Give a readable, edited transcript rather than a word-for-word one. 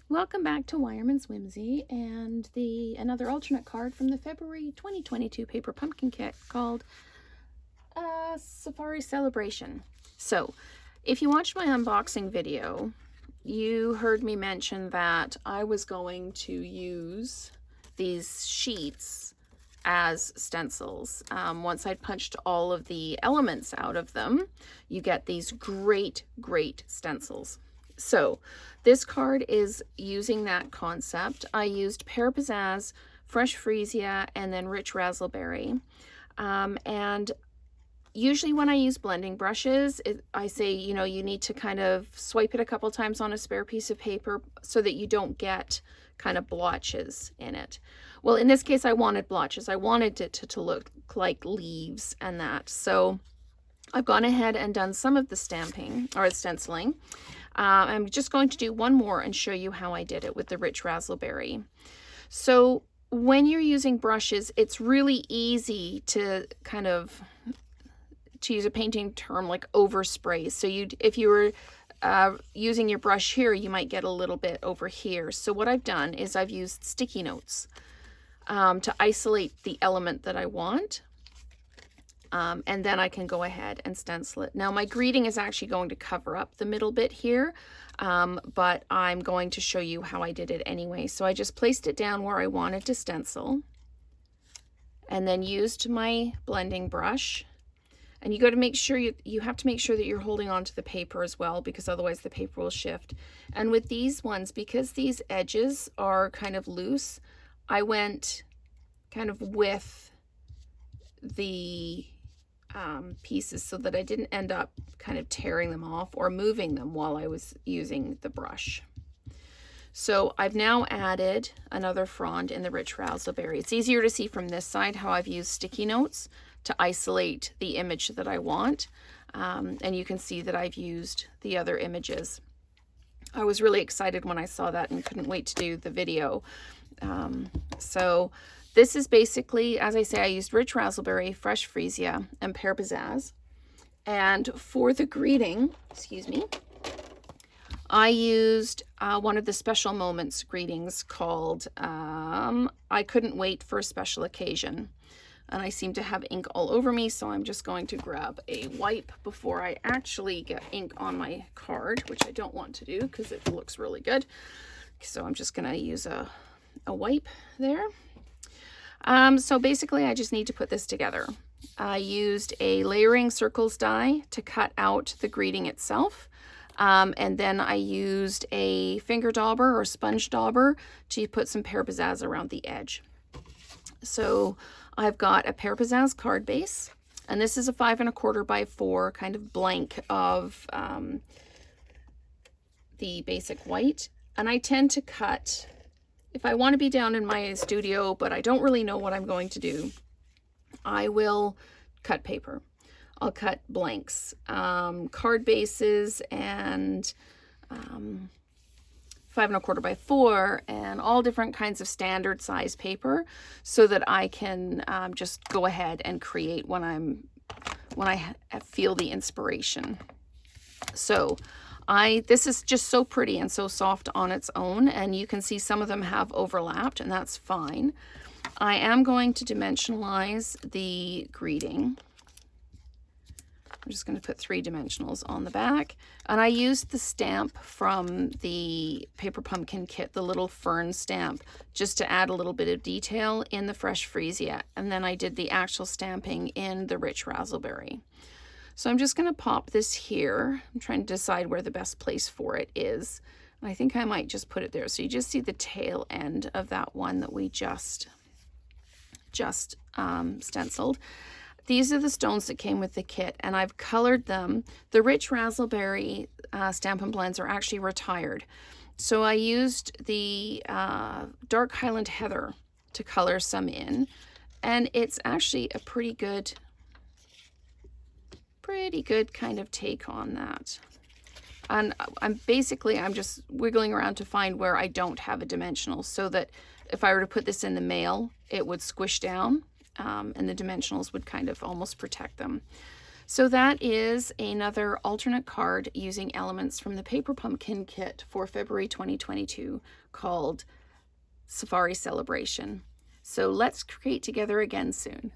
Welcome back to Wireman's Whimsy and another alternate card from the February 2022 paper pumpkin kit called Safari Celebration. So, if you watched my unboxing video, you heard me mention that I was going to use these sheets as stencils. Once I'd punched all of the elements out of them, you get these great stencils. So this card is using that concept. I used Pear Pizzazz, Fresh Freesia, and then Rich Razzleberry. And usually when I use blending brushes, I say, you need to kind of swipe it a couple times on a spare piece of paper so that you don't get kind of blotches in it. Well, in this case, I wanted blotches. I wanted it to look like leaves and that. So I've gone ahead and done some of the stamping or stenciling. I'm just going to do one more and show you how I did it with the Rich Razzleberry. So when you're using brushes, it's really easy to kind of, to use a painting term, like overspray. So if you were using your brush here, you might get a little bit over here. So what I've done is I've used sticky notes to isolate the element that I want. And then I can go ahead and stencil it. Now my greeting is actually going to cover up the middle bit here, but I'm going to show you how I did it anyway. So I just placed it down where I wanted to stencil and then used my blending brush. And you got to make sure you have to make sure that you're holding on to the paper as well, because otherwise the paper will shift. And with these ones, because these edges are kind of loose, I went kind of with the pieces so that I didn't end up kind of tearing them off or moving them while I was using the brush. So I've now added another frond in the Rich Razzleberry. It's easier to see from this side how I've used sticky notes to isolate the image that I want. And you can see that I've used the other images. I was really excited when I saw that and couldn't wait to do the video. So this is basically, as I say, I used Rich Razzleberry, Fresh Freesia, and Pear Pizzazz. And for the greeting, I used one of the special moments greetings called I Couldn't Wait for a Special Occasion. And I seem to have ink all over me, so I'm just going to grab a wipe before I actually get ink on my card, which I don't want to do because it looks really good. So I'm just going to use a wipe there. So basically I just need to put this together. I used a layering circles die to cut out the greeting itself. And then I used a finger dauber or sponge dauber to put some Pear Pizzazz around the edge. So I've got a Pear Pizzazz card base, and this is a 5 1/4 by 4 kind of blank of the basic white. And I tend to cut, if I want to be down in my studio, but I don't really know what I'm going to do, I will cut paper. I'll cut blanks, card bases, and 5 1/4 by 4, and all different kinds of standard size paper, so that I can just go ahead and create when I feel the inspiration. So this is just so pretty and so soft on its own, and you can see some of them have overlapped, and that's fine. I am going to dimensionalize the greeting. I'm just going to put 3 dimensionals on the back, and I used the stamp from the paper pumpkin kit, the little fern stamp, just to add a little bit of detail in the Fresh Freesia, and then I did the actual stamping in the Rich Razzleberry. So I'm just going to pop this here. I'm trying to decide where the best place for it is. And I think I might just put it there. So you just see the tail end of that one that we just stenciled. These are the stones that came with the kit, and I've colored them. The Rich Razzleberry Stampin' Blends are actually retired. So I used the Dark Highland Heather to color some in, and it's actually a pretty good kind of take on that. And I'm just wiggling around to find where I don't have a dimensional, so that if I were to put this in the mail, it would squish down, and the dimensionals would kind of almost protect them. So that is another alternate card using elements from the Paper Pumpkin kit for February 2022 called Safari Celebration. So let's create together again soon.